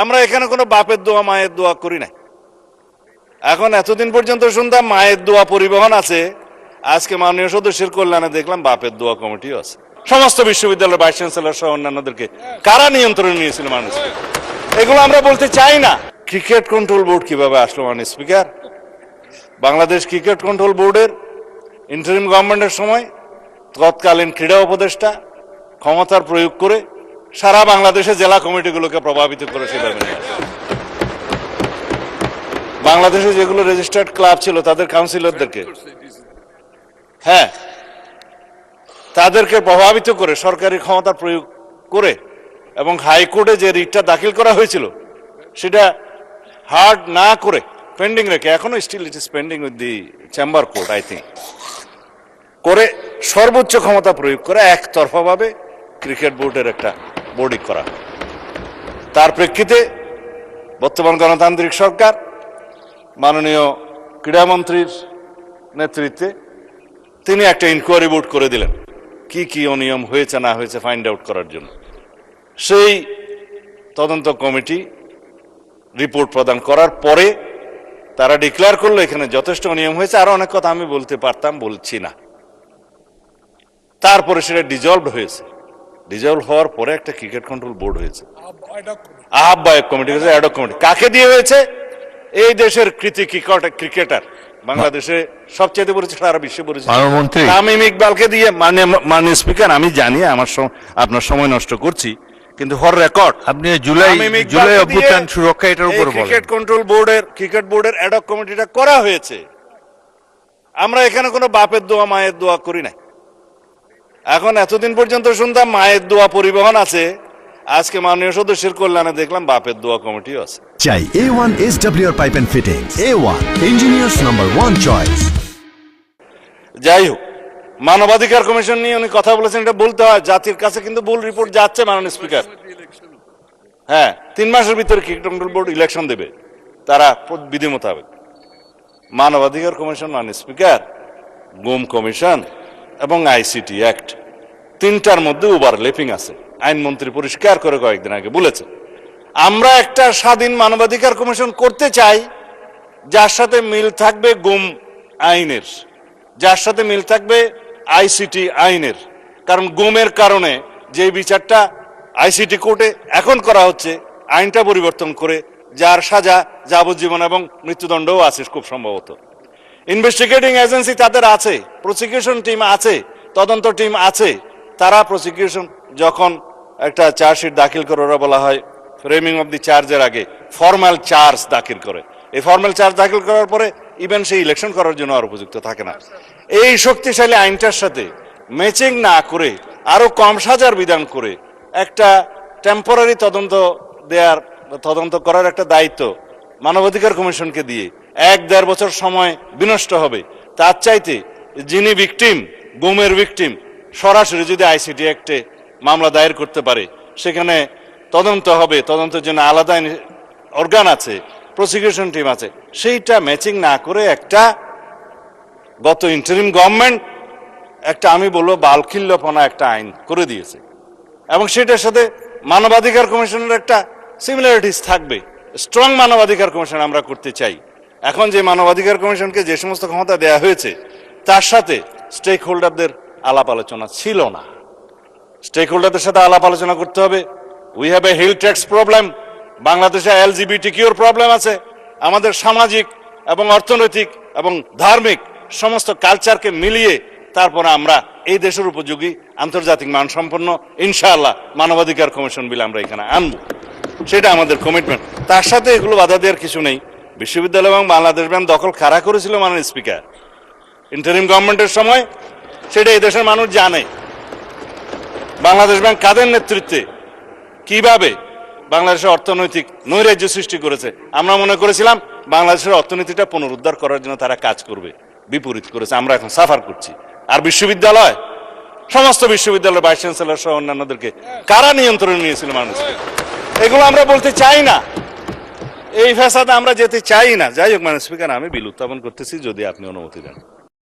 আমরা এখানে কোনো বাপের দোয়া মায়ের দোয়া করি না। এখন এতদিন পর্যন্ত শুনতাম মায়ের দোয়া পরিবহন আছে, আজকে মাননীয় সদস্যের কল্যাণে দেখলাম বাপের দোয়া কমিটিও আছে। সমস্ত বিশ্ববিদ্যালয়ের ভাইস চ্যান্সেলর সহ অন্যান্যদেরকে কারা নিয়ন্ত্রণে নিয়েছিল মানুষ, এগুলো আমরা বলতে চাই না। ক্রিকেট কন্ট্রোল বোর্ড কিভাবে আসলো মাননীয় স্পিকার? বাংলাদেশ ক্রিকেট কন্ট্রোল বোর্ডের ইন্টারিম গভর্নমেন্টের সময় তৎকালীন ক্রীড়া উপদেষ্টা ক্ষমতার প্রয়োগ করে সারা বাংলাদেশে জেলা কমিটিগুলোকে প্রভাবিত করে সেভাবে নিয়ে আসে। বাংলাদেশে যেগুলো রেজিস্টার্ড ক্লাব ছিল তাদের কাউন্সিলরদেরকে, হ্যাঁ, তাদেরকে প্রভাবিত করে সরকারি ক্ষমতা প্রয়োগ করে এবং হাইকোর্টে যে রিটটা দাখিল করা হয়েছিল সেটা হার্ড না করে পেন্ডিং রেখে, এখনো still it is pending with the chamber court I think, করে সর্বোচ্চ ক্ষমতা প্রয়োগ করে একতরফাভাবে ক্রিকেট বোর্ডের একটা বোর্ডিং করা। তার প্রেক্ষিতে বর্তমান গণতান্ত্রিক সরকার মাননীয় ক্রীড়ামন্ত্রীর নেতৃত্বে তিনি একটা ইনকোয়ারি বোর্ড করে দিলেন কি কি অনিয়ম হয়েছে না হয়েছে ফাইন্ড আউট করার জন্য। সেই তদন্ত কমিটি রিপোর্ট প্রদান করার পরে তারা ডিক্লেয়ার করলো এখানে যথেষ্ট অনিয়ম হয়েছে, আরো অনেক কথা আমি বলতে পারতাম, বলছি না। তারপরে সেটা ডিজলভ হয়েছে, ডিজলভ হওয়ার পরে একটা ক্রিকেট কন্ট্রোল বোর্ড হয়েছে, আহ্বায়ক কমিটি হয়েছে, অ্যাডক কমিটি। কাকে দিয়ে হয়েছে? এই দেশের কৃতি ক্রিকেটার, বাংলাদেশে সবচেয়ে পরিচিত, সারা বিশ্বে পরিচিত তামিম ইকবালকে দিয়ে। মাননীয় স্পিকার, আমি জানি আপনার সময় নষ্ট করছি, কিন্তু ফর রেকর্ড আপনি জুলাই অভ্যুত্থান সুরক্ষা এটার উপর বলেন। ক্রিকেট কন্ট্রোল বোর্ডের অ্যাডক কমিটিটা করা হয়েছে। আমরা এখানে কোনো বাপের দোয়া মায়ের দোয়া করি না। এখন এতদিন পর্যন্ত শুনতাম মায়ের দোয়া পরিবহন আছে, আজকে মাননীয় সদস্যের কল্যাণে দেখলাম বাপের দোয়া কমিটিও আছে। চাই A1 SWR pipe and fittings, A1 engineers number 1 choice. যাই হোক, মানবাধিকার কমিশন নিয়ে উনি কথা বলেছেন, এটা বলতে হয়, জাতির কাছে কিন্তু ভুল রিপোর্ট যাচ্ছে মাননীয় স্পিকার। হ্যাঁ, 3 মাসের ভিতরে ক্রিকেট কন্ট্রোল বোর্ড ইলেকশন দেবে তারা বিধি মোতাবেক। মানবাধিকার কমিশন মাননীয় স্পিকার, গুম কমিশন এবং আইসিটি অ্যাক্ট, তিনটার মধ্যে ওভারল্যাপিং আছে। আইনমন্ত্রী পরিষ্কার করে কয়েকদিন আগে বলেছে, আমরা একটা স্বাধীন মানবাধিকার কমিশন করতে চাই যার সাথে মিল থাকবে গুম আইনের, যার সাথে মিল থাকবে আইসিটি আইনের। কারণ গুমের কারণে যে বিচারটা আইসিটি কোর্টে এখন করা হচ্ছে, আইনটা পরিবর্তন করে, যার সাজা যাবজ্জীবন এবং মৃত্যুদণ্ডও আছে খুব সম্ভবত। ইনভেস্টিগেটিং এজেন্সি তাদের আছে, প্রসিকিউশন টিম আছে, তদন্ত টিম আছে। তারা প্রসিকিউশন যখন একটা চার্জশিট দাখিল করে, ওরা বলা হয় ফ্রেমিং অব দি চার্জের আগে ফর্মাল চার্জ দাখিল করে। এই ফর্মাল চার্জ দাখিল করার পরে ইভেন সেই ইলেকশন করার জন্য আর উপযুক্ত থাকে না। এই শক্তিশালী আইনটার সাথে ম্যাচিং না করে আরো কম সাজার বিধান করে একটা টেম্পোরারি তদন্ত করার একটা দায়িত্ব মানবাধিকার কমিশনকে দিয়ে 1-1.5 বছর সময় বিনষ্ট হবে। তার চাইতে যিনি ভিকটিম, গুমের ভিকটিম, সরাসরি যদি আইসিটি অ্যাক্টে মামলা দায়ের করতে পারে, সেখানে তদন্ত হবে, তদন্তের জন্য আলাদা অর্গান আছে, প্রসিকিউশন টিম আছে, সেইটা ম্যাচিং না করে একটা গত ইন্টারিম গভর্নমেন্ট একটা, আমি বলবো, বালখিল্যপনা একটা আইন করে দিয়েছে। এবং সেটার সাথে মানবাধিকার কমিশনের একটা সিমিলারিটিস থাকবে। স্ট্রং মানবাধিকার কমিশন আমরা করতে চাই। এখন যে মানবাধিকার কমিশনকে যে সমস্ত ক্ষমতা দেওয়া হয়েছে, তার সাথে স্টেক হোল্ডারদের আলাপ আলোচনা ছিল না। স্টেক হোল্ডারদের সাথে আলাপ আলোচনা করতে হবে। We have a hill tax problem, বাংলাদেশে LGBTQ প্রবলেম আছে। আমাদের সামাজিক এবং অর্থনৈতিক এবং ধার্মিক সমস্ত কালচারকে মিলিয়ে তারপরে আমরা এই দেশের উপযোগী আন্তর্জাতিক মানসম্পন্ন ইনশাআল্লাহ মানবাধিকার কমিশন বিল আমরা এখানে আনবো, সেটা আমাদের কমিটমেন্ট। তার সাথে এগুলো বাধা দেওয়ার কিছু নেই। বিশ্ববিদ্যালয় এবং বাংলাদেশ ব্যাংক দখল কারা করেছিল মাননীয় স্পিকার ইন্টারিম গভর্নমেন্টের সময়, সেটা এই দেশের মানুষ জানে। বাংলাদেশ ব্যাংক কাদের নেতৃত্বে কিভাবে বাংলাদেশের অর্থনৈতিক নৈরাজ্য সৃষ্টি করেছে। আমরা মনে করেছিলাম বাংলাদেশের অর্থনীতিটা পুনরুদ্ধার করার জন্য তারা কাজ করবে, বিপরীত করেছে। আমরা এখন সাফার করছি। আর বিশ্ববিদ্যালয়, সমস্ত বিশ্ববিদ্যালয়ের ভাইস চ্যান্সেলর সহ অন্যান্যদেরকে কারা নিয়ন্ত্রণে নিয়েছিল মানুষ, এগুলো আমরা বলতে চাই না। এই ফ্যাসাদে আমরা যেতে চাই না। যাই হোক মাননীয় স্পিকার, আমি বিল উত্থাপন করতেছি যদি আপনি অনুমতি দেন।